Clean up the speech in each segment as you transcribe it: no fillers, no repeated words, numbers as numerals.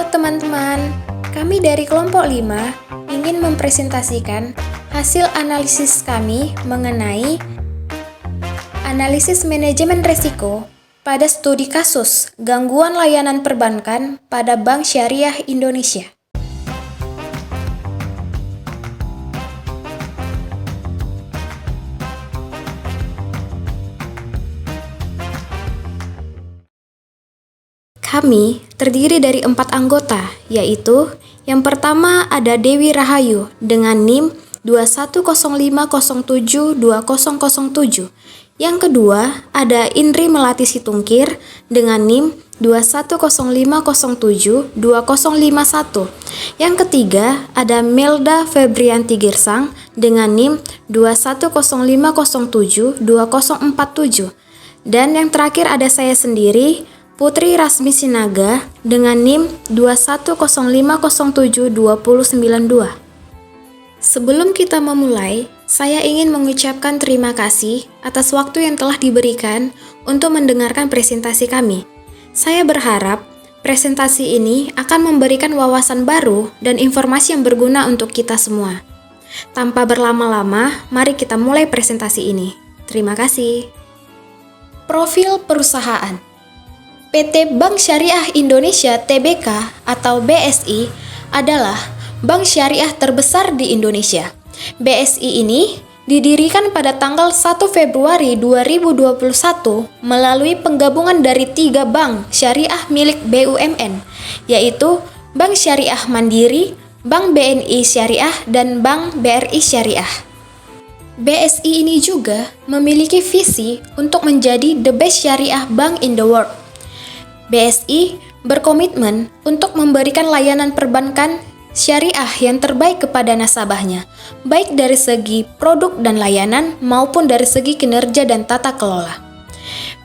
teman-teman, kami dari kelompok 5 ingin mempresentasikan hasil analisis kami mengenai analisis manajemen risiko pada studi kasus gangguan layanan perbankan pada Bank Syariah Indonesia. Kami terdiri dari 4 anggota, yaitu yang pertama ada Dewi Rahayu dengan NIM 2105072007. Yang kedua ada Indri Melati Situngkir dengan NIM 2105072051. Yang ketiga ada Melda Febrianti Girsang dengan NIM 2105072047. Dan yang terakhir ada saya sendiri, Putri Rasmi Sinaga dengan NIM 2105072092. Sebelum kita memulai, saya ingin mengucapkan terima kasih atas waktu yang telah diberikan untuk mendengarkan presentasi kami. Saya berharap presentasi ini akan memberikan wawasan baru dan informasi yang berguna untuk kita semua. Tanpa berlama-lama, mari kita mulai presentasi ini. Terima kasih. Profil perusahaan PT Bank Syariah Indonesia Tbk atau BSI adalah bank syariah terbesar di Indonesia. BSI ini didirikan pada tanggal 1 Februari 2021 melalui penggabungan dari 3 bank syariah milik BUMN, yaitu Bank Syariah Mandiri, Bank BNI Syariah, dan Bank BRI Syariah. BSI ini juga memiliki visi untuk menjadi the best syariah bank in the world. BSI berkomitmen untuk memberikan layanan perbankan syariah yang terbaik kepada nasabahnya, baik dari segi produk dan layanan maupun dari segi kinerja dan tata kelola.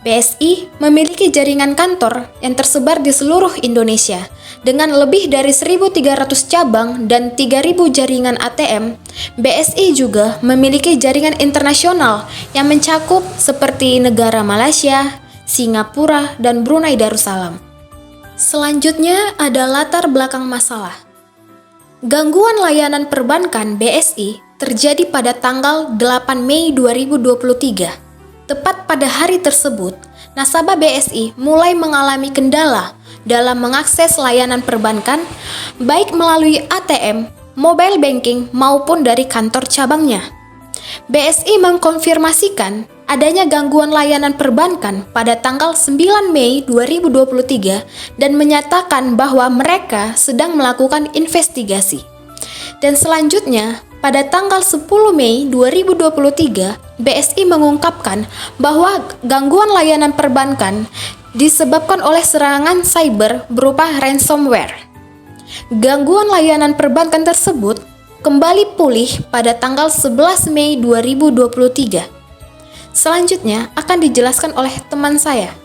BSI memiliki jaringan kantor yang tersebar di seluruh Indonesia dengan lebih dari 1.300 cabang dan 3.000 jaringan ATM. BSI juga memiliki jaringan internasional yang mencakup seperti negara Malaysia, Singapura, dan Brunei Darussalam. Selanjutnya ada latar belakang masalah. Gangguan layanan perbankan BSI terjadi pada tanggal 8 Mei 2023. Tepat pada hari tersebut, nasabah BSI mulai mengalami kendala dalam mengakses layanan perbankan, baik melalui ATM, mobile banking, maupun dari kantor cabangnya. BSI mengkonfirmasikan adanya gangguan layanan perbankan pada tanggal 9 Mei 2023 dan menyatakan bahwa mereka sedang melakukan investigasi. Dan selanjutnya, pada tanggal 10 Mei 2023, BSI mengungkapkan bahwa gangguan layanan perbankan disebabkan oleh serangan cyber berupa ransomware. Gangguan layanan perbankan tersebut kembali pulih pada tanggal 11 Mei 2023. Selanjutnya akan dijelaskan oleh teman saya.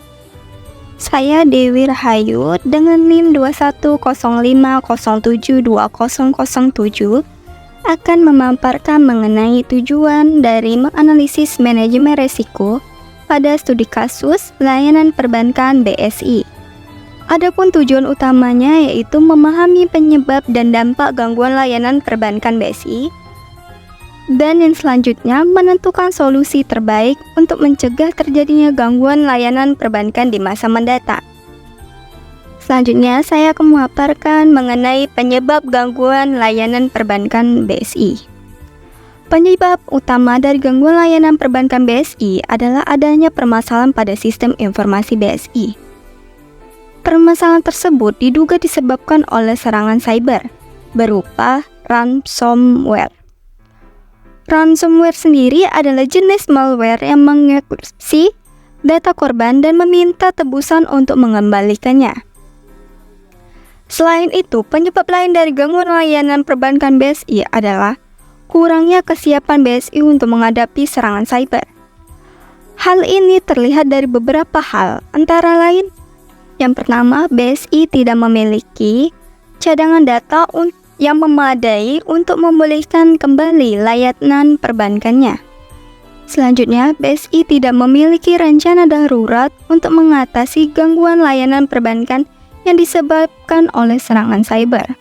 Saya Dewi Rahayu dengan NIM 2105072007 akan memaparkan mengenai tujuan dari menganalisis manajemen risiko pada studi kasus layanan perbankan BSI. Adapun tujuan utamanya yaitu memahami penyebab dan dampak gangguan layanan perbankan BSI, dan yang selanjutnya menentukan solusi terbaik untuk mencegah terjadinya gangguan layanan perbankan di masa mendatang. Selanjutnya saya akan memaparkan mengenai penyebab gangguan layanan perbankan BSI. Penyebab utama dari gangguan layanan perbankan BSI adalah adanya permasalahan pada sistem informasi BSI. Permasalahan tersebut diduga disebabkan oleh serangan cyber berupa ransomware. Ransomware sendiri adalah jenis malware yang mengekripsi data korban dan meminta tebusan untuk mengembalikannya. Selain itu, penyebab lain dari gangguan layanan perbankan BSI adalah kurangnya kesiapan BSI untuk menghadapi serangan cyber. Hal ini terlihat dari beberapa hal, antara lain, yang pertama, BSI tidak memiliki cadangan data yang memadai untuk memulihkan kembali layanan perbankannya. Selanjutnya, BSI tidak memiliki rencana darurat untuk mengatasi gangguan layanan perbankan yang disebabkan oleh serangan cyber.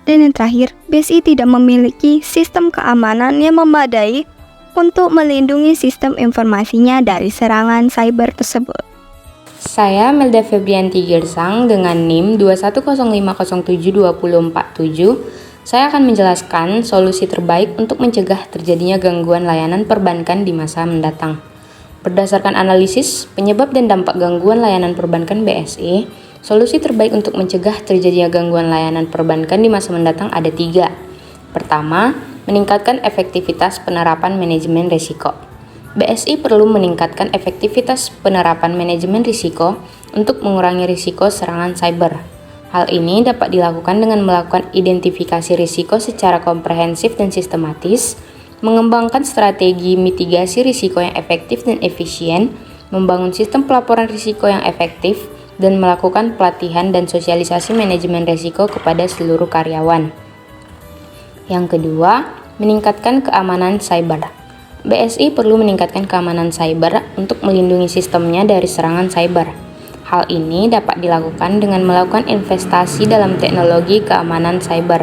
Dan yang terakhir, BSI tidak memiliki sistem keamanan yang memadai untuk melindungi sistem informasinya dari serangan cyber tersebut. Saya Melda Febrianti Girsang dengan NIM 210507247. Saya akan menjelaskan solusi terbaik untuk mencegah terjadinya gangguan layanan perbankan di masa mendatang. Berdasarkan analisis penyebab dan dampak gangguan layanan perbankan BSI, solusi terbaik untuk mencegah terjadinya gangguan layanan perbankan di masa mendatang ada 3. Pertama, meningkatkan efektivitas penerapan manajemen risiko. BSI perlu meningkatkan efektivitas penerapan manajemen risiko untuk mengurangi risiko serangan cyber. Hal ini dapat dilakukan dengan melakukan identifikasi risiko secara komprehensif dan sistematis, mengembangkan strategi mitigasi risiko yang efektif dan efisien, membangun sistem pelaporan risiko yang efektif, dan melakukan pelatihan dan sosialisasi manajemen risiko kepada seluruh karyawan. Yang kedua, meningkatkan keamanan cyber. BSI perlu meningkatkan keamanan cyber untuk melindungi sistemnya dari serangan cyber. Hal ini dapat dilakukan dengan melakukan investasi dalam teknologi keamanan cyber,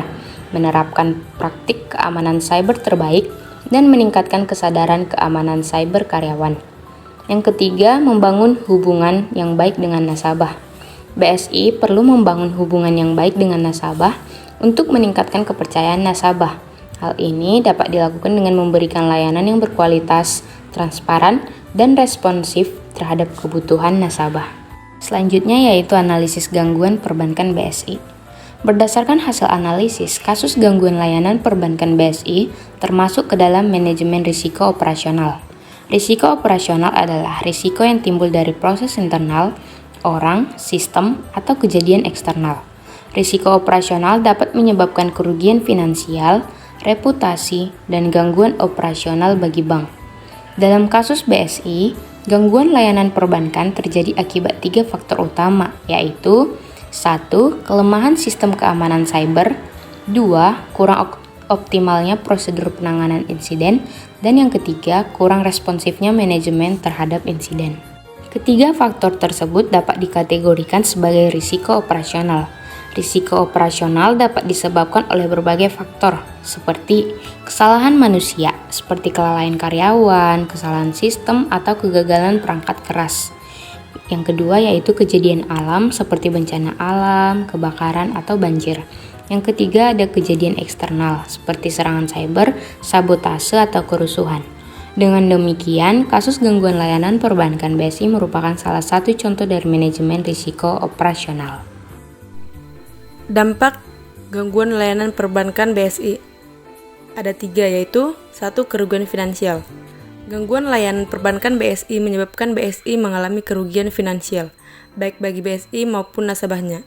menerapkan praktik keamanan cyber terbaik, dan meningkatkan kesadaran keamanan cyber karyawan. Yang ketiga, membangun hubungan yang baik dengan nasabah. BSI perlu membangun hubungan yang baik dengan nasabah untuk meningkatkan kepercayaan nasabah. Hal ini dapat dilakukan dengan memberikan layanan yang berkualitas, transparan, dan responsif terhadap kebutuhan nasabah. Selanjutnya yaitu analisis gangguan perbankan BSI. Berdasarkan hasil analisis, kasus gangguan layanan perbankan BSI termasuk ke dalam manajemen risiko operasional. Risiko operasional adalah risiko yang timbul dari proses internal, orang, sistem, atau kejadian eksternal. Risiko operasional dapat menyebabkan kerugian finansial, reputasi, dan gangguan operasional bagi bank. Dalam kasus BSI, gangguan layanan perbankan terjadi akibat 3 faktor utama, yaitu 1. Kelemahan sistem keamanan cyber, 2. Kurang optimalnya prosedur penanganan insiden, dan yang ketiga, kurang responsifnya manajemen terhadap insiden. Ketiga faktor tersebut dapat dikategorikan sebagai risiko operasional. Risiko operasional dapat disebabkan oleh berbagai faktor, seperti kesalahan manusia, seperti kelalaian karyawan, kesalahan sistem, atau kegagalan perangkat keras. Yang kedua yaitu kejadian alam seperti bencana alam, kebakaran, atau banjir. Yang ketiga ada kejadian eksternal seperti serangan cyber, sabotase, atau kerusuhan. Dengan demikian, kasus gangguan layanan perbankan BSI merupakan salah satu contoh dari manajemen risiko operasional. Dampak gangguan layanan perbankan BSI ada 3, yaitu 1. Kerugian finansial. Gangguan layanan perbankan BSI menyebabkan BSI mengalami kerugian finansial, baik bagi BSI maupun nasabahnya.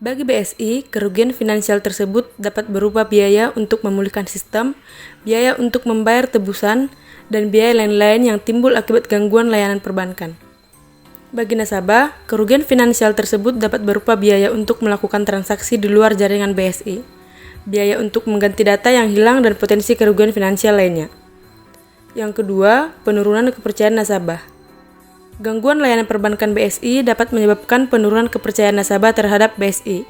Bagi BSI, kerugian finansial tersebut dapat berupa biaya untuk memulihkan sistem, biaya untuk membayar tebusan, dan biaya lain-lain yang timbul akibat gangguan layanan perbankan. Bagi nasabah, kerugian finansial tersebut dapat berupa biaya untuk melakukan transaksi di luar jaringan BSI, biaya untuk mengganti data yang hilang, dan potensi kerugian finansial lainnya. Yang kedua, penurunan kepercayaan nasabah. Gangguan layanan perbankan BSI dapat menyebabkan penurunan kepercayaan nasabah terhadap BSI.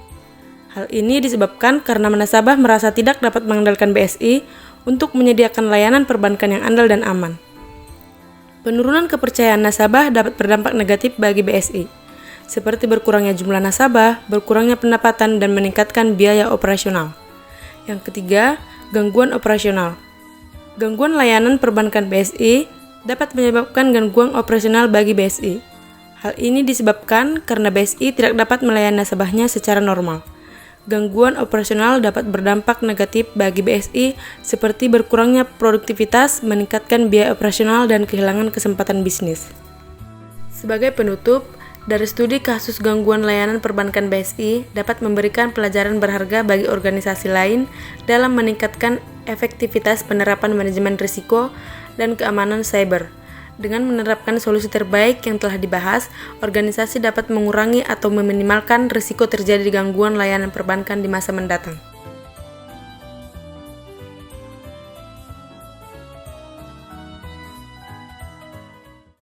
Hal ini disebabkan karena nasabah merasa tidak dapat mengandalkan BSI untuk menyediakan layanan perbankan yang andal dan aman. Penurunan kepercayaan nasabah dapat berdampak negatif bagi BSI, seperti berkurangnya jumlah nasabah, berkurangnya pendapatan, dan meningkatkan biaya operasional. Yang ketiga, gangguan operasional. Gangguan layanan perbankan BSI dapat menyebabkan gangguan operasional bagi BSI. Hal ini disebabkan karena BSI tidak dapat melayani nasabahnya secara normal. Gangguan operasional dapat berdampak negatif bagi BSI seperti berkurangnya produktivitas, meningkatkan biaya operasional, dan kehilangan kesempatan bisnis. Sebagai penutup, dari studi kasus gangguan layanan perbankan BSI dapat memberikan pelajaran berharga bagi organisasi lain dalam meningkatkan efektivitas penerapan manajemen risiko dan keamanan cyber. Dengan menerapkan solusi terbaik yang telah dibahas, organisasi dapat mengurangi atau meminimalkan risiko terjadi gangguan layanan perbankan di masa mendatang.